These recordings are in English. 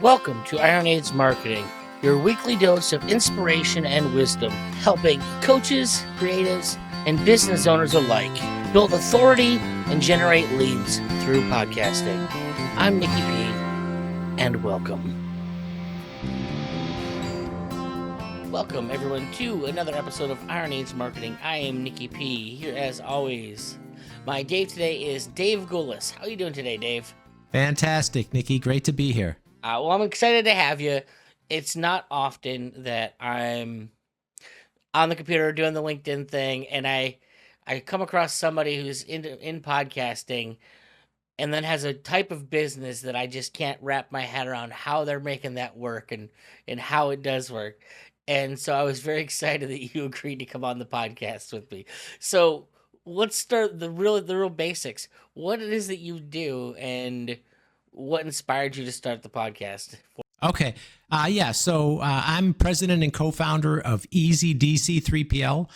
Welcome to Iron Age Marketing, your weekly dose of inspiration and wisdom, helping coaches, creatives, and business owners alike build authority and generate leads through podcasting. I'm Nicky P, and welcome. Welcome, everyone, to another episode of Iron Age Marketing. I am Nicky P, here as always. My Dave today is Dave Gulas. How are you doing today, Dave? Fantastic, Nicky. Great to be here. Well, I'm excited to have you. It's not often that I'm on the computer doing the LinkedIn thing, and I come across somebody who's in podcasting and then has a type of business that I just can't wrap my head around how they're making that work and how it does work. And so I was very excited that you agreed to come on the podcast with me. So let's start the real basics. What it is that you do and what inspired you to start the podcast? Okay. So I'm president and co-founder of EasyDC 3PL.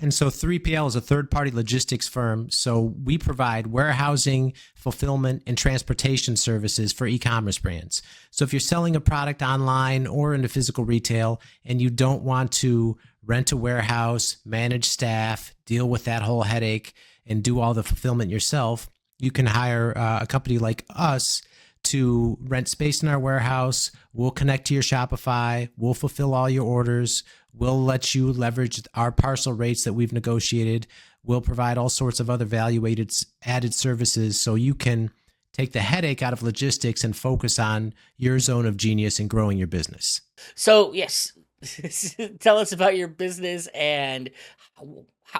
And so 3PL is a third-party logistics firm. So we provide warehousing, fulfillment, and transportation services for e-commerce brands. So if you're selling a product online or into physical retail and you don't want to rent a warehouse, manage staff, deal with that whole headache, and do all the fulfillment yourself, you can hire a company like us to rent space in our warehouse. We'll connect to your Shopify. We'll fulfill all your orders. We'll let you leverage our parcel rates that we've negotiated. We'll provide all sorts of other added services so you can take the headache out of logistics and focus on your zone of genius and growing your business. So, yes, tell us about your business and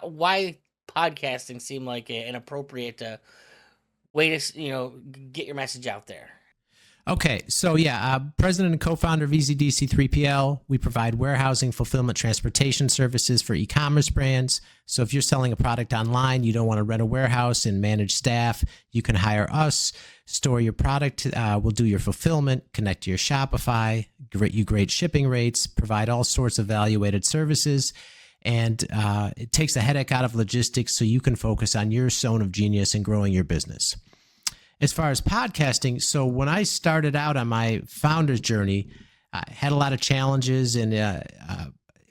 why podcasting seemed like an appropriate way to, get your message out there. Okay, so president and co-founder of EasyDC 3PL. We provide warehousing, fulfillment, transportation services for e-commerce brands. So if you're selling a product online, you don't want to rent a warehouse and manage staff, you can hire us, store your product, we'll do your fulfillment, connect to your Shopify, great shipping rates, provide all sorts of value-added services, and it takes the headache out of logistics so you can focus on your zone of genius and growing your business. As far as podcasting, so when I started out on my founder's journey, I had a lot of challenges and it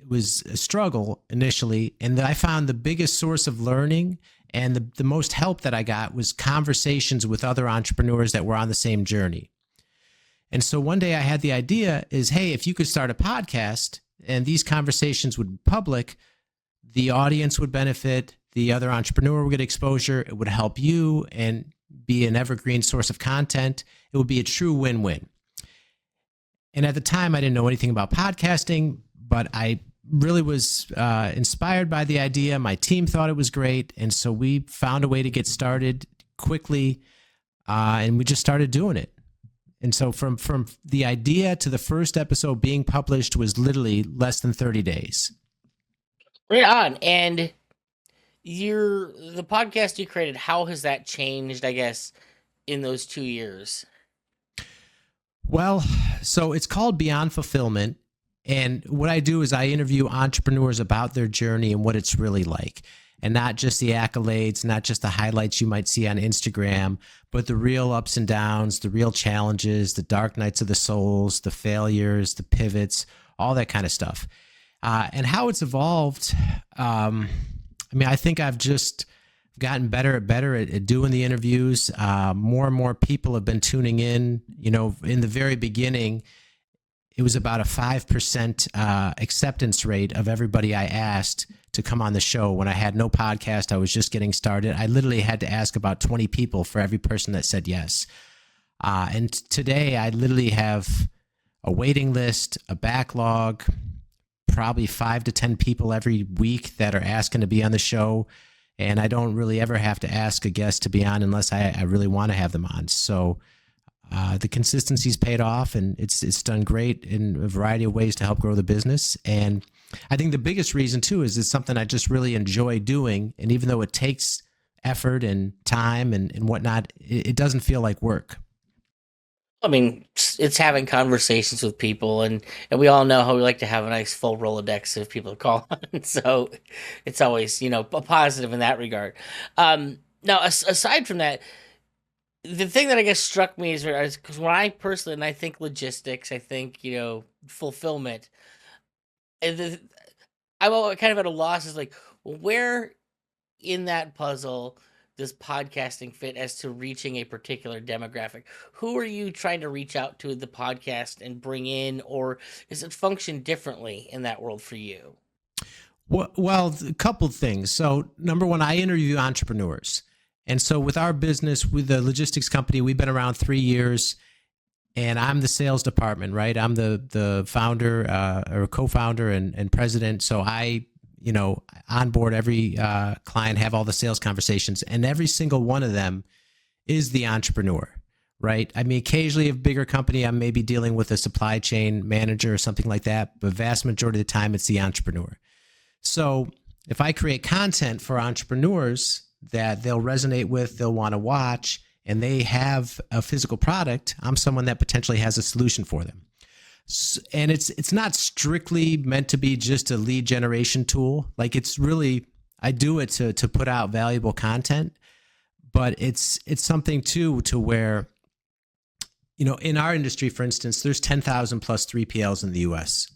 was a struggle initially. And I found the biggest source of learning and the most help that I got was conversations with other entrepreneurs that were on the same journey. And so one day I had the idea is, hey, if you could start a podcast and these conversations would be public, the audience would benefit, the other entrepreneur would get exposure, it would help you and be an evergreen source of content. It would be a true win-win. And at the time, I didn't know anything about podcasting, but I really was inspired by the idea. My team thought it was great. And so we found a way to get started quickly, and we just started doing it. And so from the idea to the first episode being published was literally less than 30 days. Right on. And the podcast you created, how has that changed, I guess, in those 2 years? Well, so it's called Beyond Fulfillment. And what I do is I interview entrepreneurs about their journey and what it's really like. And not just the accolades, not just the highlights you might see on Instagram, but the real ups and downs, the real challenges, the dark nights of the souls, the failures, the pivots, all that kind of stuff. And how it's evolved, I think I've just gotten better at doing the interviews. More and more people have been tuning in. In the very beginning, it was about a 5% acceptance rate of everybody I asked to come on the show. When I had no podcast, I was just getting started. I literally had to ask about 20 people for every person that said yes. And today, I literally have a waiting list, a backlog, probably 5 to 10 people every week that are asking to be on the show. And I don't really ever have to ask a guest to be on unless I really want to have them on. So the consistency's paid off, and it's done great in a variety of ways to help grow the business. And I think the biggest reason too is it's something I just really enjoy doing. And even though it takes effort and time and whatnot, it doesn't feel like work. I mean, it's having conversations with people, and we all know how we like to have a nice full Rolodex of people to call on. So it's always, a positive in that regard. Now, aside from that, The thing that I guess struck me is because when I personally, and I think logistics, I think, fulfillment, and I'm kind of at a loss is like, where in that puzzle does podcasting fit as to reaching a particular demographic? Who are you trying to reach out to the podcast and bring in, or does it function differently in that world for you? Well, a couple of things. So, number one, I interview entrepreneurs. And so, with our business, with the logistics company, we've been around 3 years, and I'm the sales department, right? I'm the founder or co-founder and president. So onboard every client, have all the sales conversations, and every single one of them is the entrepreneur, right? I mean, occasionally a bigger company, I'm maybe dealing with a supply chain manager or something like that, but vast majority of the time, it's the entrepreneur. So if I create content for entrepreneurs that they'll resonate with, they'll want to watch, and they have a physical product, I'm someone that potentially has a solution for them. And it's not strictly meant to be just a lead generation tool. Like, it's really, I do it to put out valuable content, but it's something too to where, in our industry, for instance, there's 10,000 plus 3PLs in the US.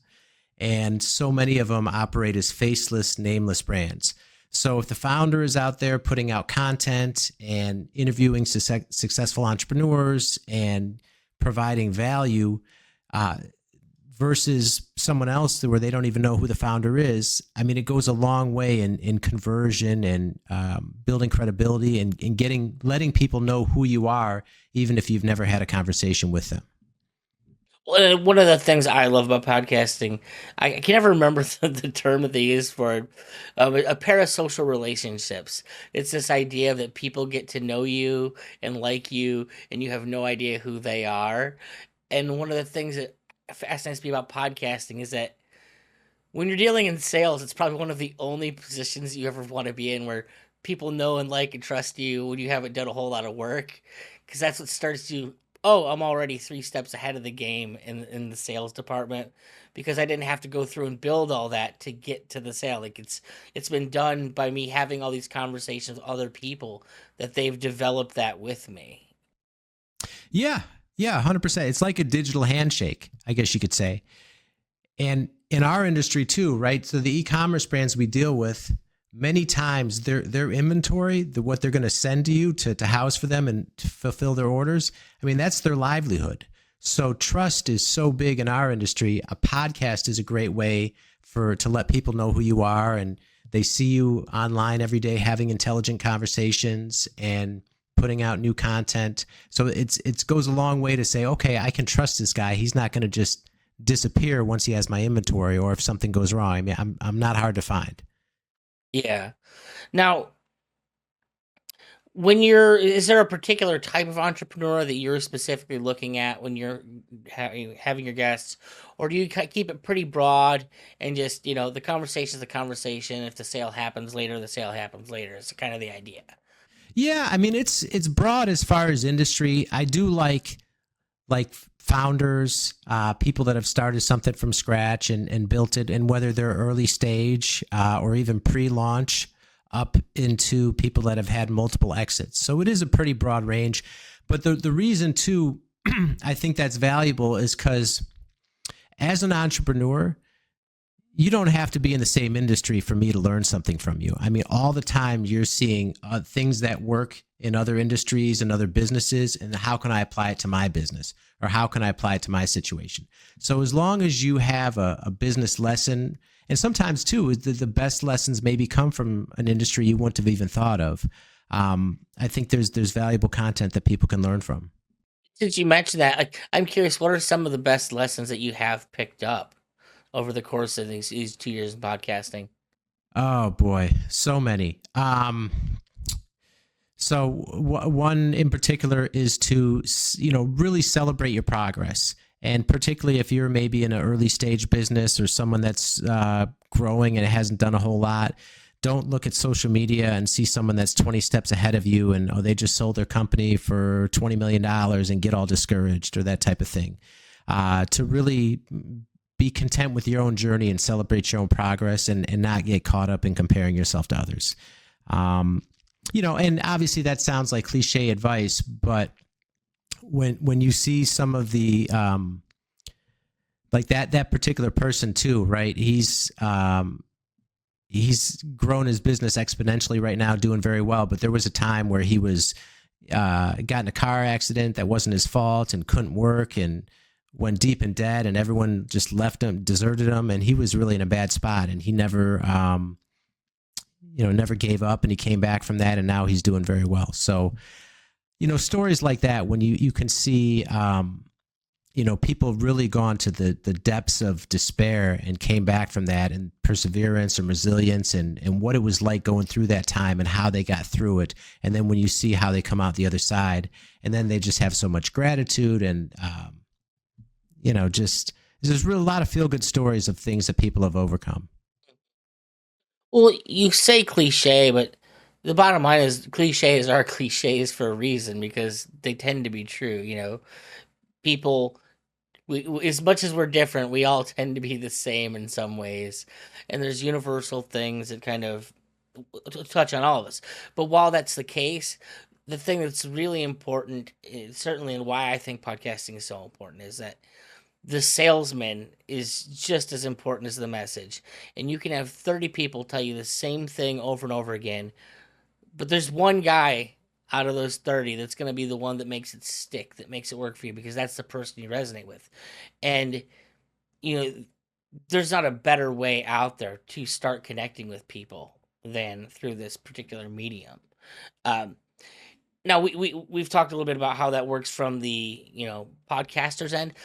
And so many of them operate as faceless, nameless brands. So if the founder is out there putting out content and interviewing successful entrepreneurs and providing value versus someone else where they don't even know who the founder is, I mean, it goes a long way in conversion and building credibility and letting people know who you are, even if you've never had a conversation with them. One of the things I love about podcasting, I can never remember the term that they use for it, a parasocial relationships. It's this idea that people get to know you and like you, and you have no idea who they are. And one of the things that fascinates me about podcasting is that when you're dealing in sales, it's probably one of the only positions you ever want to be in where people know and like and trust you when you haven't done a whole lot of work, because that's what starts you. Oh, I'm already 3 steps ahead of the game in the sales department because I didn't have to go through and build all that to get to the sale. Like, it's been done by me having all these conversations with other people that they've developed that with me. Yeah, 100%. It's like a digital handshake, I guess you could say. And in our industry too, right? So the e-commerce brands we deal with, many times their inventory, what they're going to send to you to house for them and to fulfill their orders, I mean, that's their livelihood. So trust is so big in our industry. A podcast is a great way to let people know who you are, and they see you online every day having intelligent conversations and putting out new content. So it goes a long way to say, okay, I can trust this guy. He's not going to just disappear once he has my inventory, or if something goes wrong. I mean, I'm not hard to find. Yeah. Now, is there a particular type of entrepreneur that you're specifically looking at when you're having your guests, or do you keep it pretty broad and just, the conversation is the conversation? If the sale happens later, the sale happens later. It's kind of the idea. Yeah, I mean, it's broad as far as industry. I do like founders, people that have started something from scratch and built it, and whether they're early stage or even pre-launch, up into people that have had multiple exits. So it is a pretty broad range. But the reason too, I think that's valuable is because as an entrepreneur, you don't have to be in the same industry for me to learn something from you. I mean, all the time you're seeing things that work in other industries and other businesses, and how can I apply it to my business, or how can I apply it to my situation? So as long as you have a business lesson, and sometimes too, the best lessons maybe come from an industry you wouldn't have even thought of. I think there's valuable content that people can learn from. Since you mentioned that, I'm curious, what are some of the best lessons that you have picked up over the course of these 2 years in podcasting? Oh boy, so many. So one in particular is to, really celebrate your progress. And particularly if you're maybe in an early stage business or someone that's growing and hasn't done a whole lot, don't look at social media and see someone that's 20 steps ahead of you and, they just sold their company for $20 million and get all discouraged or that type of thing. To really be content with your own journey and celebrate your own progress and not get caught up in comparing yourself to others. And obviously that sounds like cliche advice, but when you see some of the like that particular person too, right? He's grown his business exponentially right now, doing very well. But there was a time where he was got in a car accident that wasn't his fault and couldn't work and went deep in debt, and everyone just left him, deserted him, and he was really in a bad spot. And he never, never gave up, and he came back from that, and now he's doing very well. So, stories like that, when you can see, people really gone to the depths of despair and came back from that, and perseverance and resilience, and what it was like going through that time and how they got through it. And then when you see how they come out the other side, and then they just have so much gratitude and, just there's really a lot of feel good stories of things that people have overcome. Well, you say cliche, but the bottom line is cliches are cliches for a reason because they tend to be true. People, as much as we're different, we all tend to be the same in some ways, and there's universal things that kind of touch on all of us. But while that's the case, the thing that's really important, certainly, and why I think podcasting is so important, is that the salesman is just as important as the message. And you can have 30 people tell you the same thing over and over again, but there's one guy out of those 30 that's going to be the one that makes it stick, that makes it work for you because that's the person you resonate with. And, you know, there's not a better way out there to start connecting with people than through this particular medium. Um, Now we've talked a little bit about how that works from the podcasters end.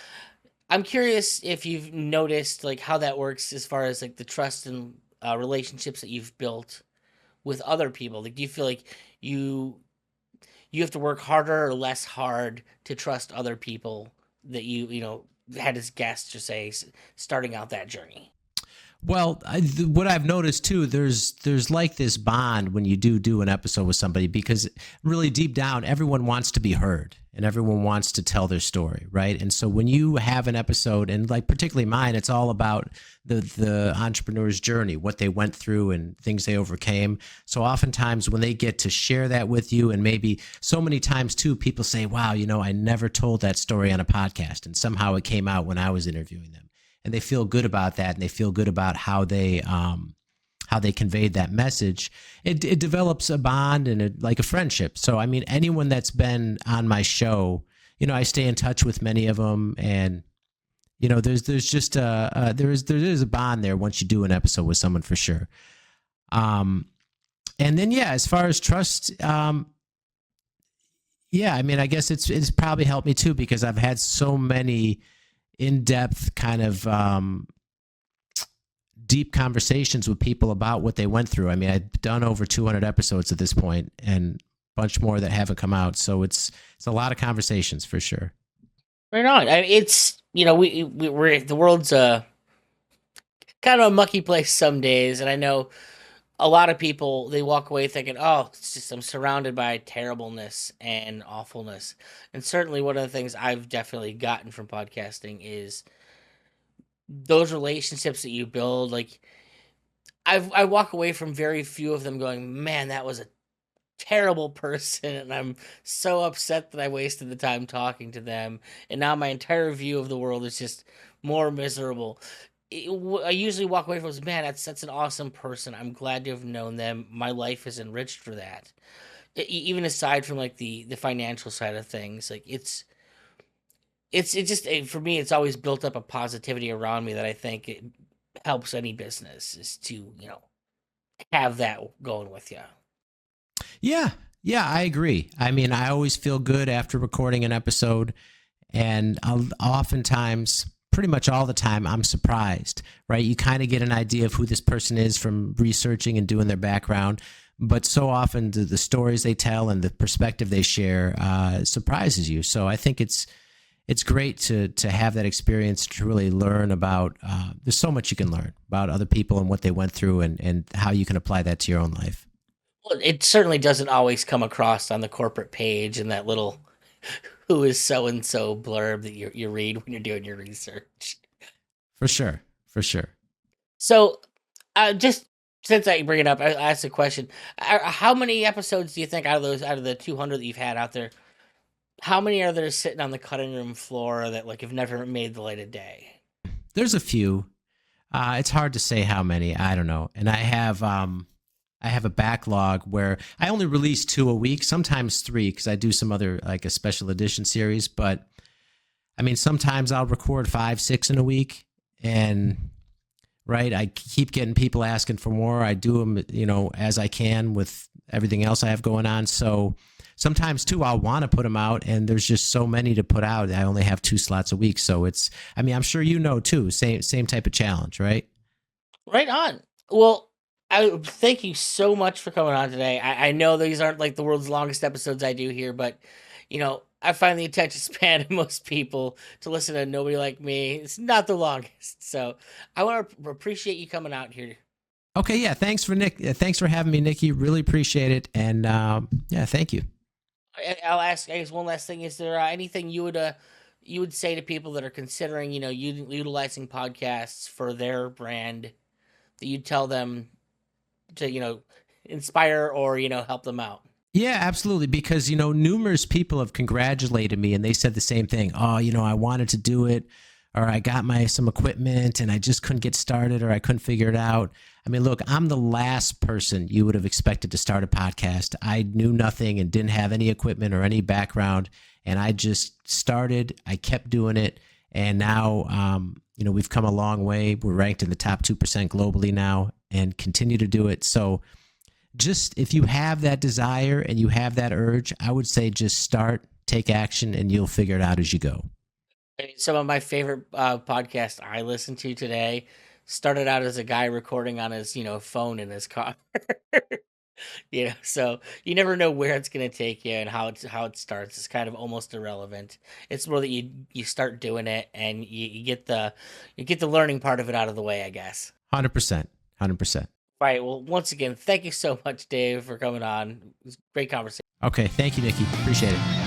I'm curious if you've noticed like how that works as far as like the trust and relationships that you've built with other people. Like, do you feel like you you have to work harder or less hard to trust other people that had as guests, to say, starting out that journey? Well, what I've noticed too, there's like this bond when you do an episode with somebody, because really deep down, everyone wants to be heard and everyone wants to tell their story, right? And so when you have an episode, and like particularly mine, it's all about the entrepreneur's journey, what they went through and things they overcame. So oftentimes when they get to share that with you, and maybe so many times too, people say, "Wow, I never told that story on a podcast, and somehow it came out when I was interviewing them." And they feel good about that, and they feel good about how they conveyed that message. It develops a bond and like a friendship. So I mean, anyone that's been on my show, I stay in touch with many of them, and there's just there is a bond there once you do an episode with someone, for sure. And then yeah, as far as trust, yeah, I mean, I guess it's probably helped me too, because I've had so many in-depth kind of deep conversations with people about what they went through. I mean, I've done over 200 episodes at this point, and a bunch more that haven't come out. So it's a lot of conversations, for sure. Right on. It's we're the world's kind of a mucky place some days, and I know a lot of people, they walk away thinking, "Oh, it's just I'm surrounded by terribleness and awfulness." And certainly, one of the things I've definitely gotten from podcasting is those relationships that you build. Like, I walk away from very few of them going, "Man, that was a terrible person," and I'm so upset that I wasted the time talking to them, and now my entire view of the world is just more miserable. I usually walk away from this, man, that's an awesome person. I'm glad to have known them. My life is enriched for that. Even aside from like the financial side of things, like it's just for me, it's always built up a positivity around me that I think it helps any business, is to have that going with you. Yeah, yeah, I agree. I mean, I always feel good after recording an episode, and oftentimes, pretty much all the time, I'm surprised, right? You kind of get an idea of who this person is from researching and doing their background, but so often the stories they tell and the perspective they share surprises you. So I think it's great to have that experience, to really learn about. There's so much you can learn about other people and what they went through, and how you can apply that to your own life. Well, it certainly doesn't always come across on the corporate page and that little "who is so and so" blurb that you read when you're doing your research. For sure, for sure. So, just Since I bring it up, I asked a question. How many episodes do you think out of the 200 that you've had out there, how many are there sitting on the cutting room floor that like have never made the light of day? There's a few. It's hard to say how many. I don't know. And I have a backlog where I only release 2 a week, sometimes 3 because I do some other like a special edition series. But I mean, sometimes I'll record 5, 6 in a week, and right, I keep getting people asking for more. I do them, as I can with everything else I have going on. So sometimes too, I'll want to put them out, and there's just so many to put out. I only have 2 slots a week, so I mean, I'm sure too, same type of challenge, right? Right on. Well, I thank you so much for coming on today. I know these aren't like the world's longest episodes I do here, but I find the attention span of most people to listen to nobody like me. It's not the longest, so I want to appreciate you coming out here. Okay, yeah. Thanks for having me, Nikki. Really appreciate it, and yeah, thank you. I'll ask, I guess, one last thing: is there anything you would say to people that are considering, utilizing podcasts for their brand that you'd tell them to, inspire or help them out? Yeah, absolutely. Because, numerous people have congratulated me and they said the same thing. Oh, I wanted to do it, or I got some equipment and I just couldn't get started, or I couldn't figure it out. I mean, look, I'm the last person you would have expected to start a podcast. I knew nothing and didn't have any equipment or any background. And I just started, I kept doing it. And now, we've come a long way. We're ranked in the top 2% globally now and continue to do it. So, just if you have that desire and you have that urge, I would say just start, take action, and you'll figure it out as you go. Some of my favorite podcasts I listened to today started out as a guy recording on his, phone in his car. So you never know where it's going to take you and how it starts. It's kind of almost irrelevant. It's more that you start doing it and you get the learning part of it out of the way, I guess. 100%. 100%. Right. Well, once again, thank you so much, Dave, for coming on. It was a great conversation. Okay. Thank you, Nikki. Appreciate it.